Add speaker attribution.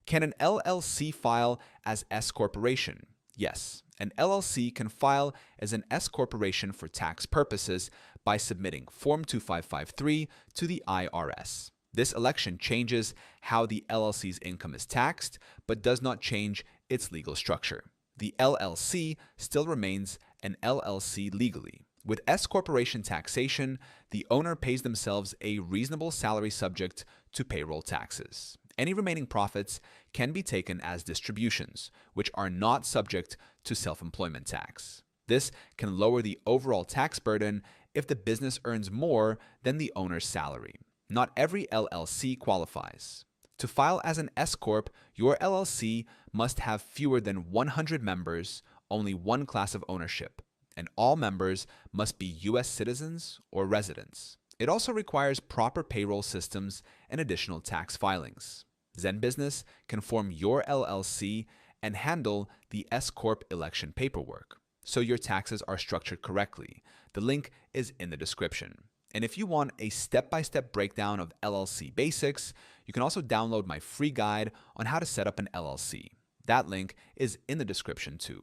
Speaker 1: Can an LLC file as S corporation? Yes, an LLC can file as an S corporation for tax purposes by submitting Form 2553 to the IRS. This election changes how the LLC's income is taxed, but does not change its legal structure. The LLC still remains an LLC legally. With S corporation taxation, the owner pays themselves a reasonable salary subject to payroll taxes. Any remaining profits can be taken as distributions, which are not subject to self-employment tax. This can lower the overall tax burden if the business earns more than the owner's salary. Not every LLC qualifies. To file as an S Corp, your LLC must have fewer than 100 members, only one class of ownership, and all members must be U.S. citizens or residents. It also requires proper payroll systems and additional tax filings. Zen Business can form your LLC and handle the S Corp election paperwork, so your taxes are structured correctly. The link is in the description. And if you want a step-by-step breakdown of LLC basics, you can also download my free guide on how to set up an LLC. That link is in the description too.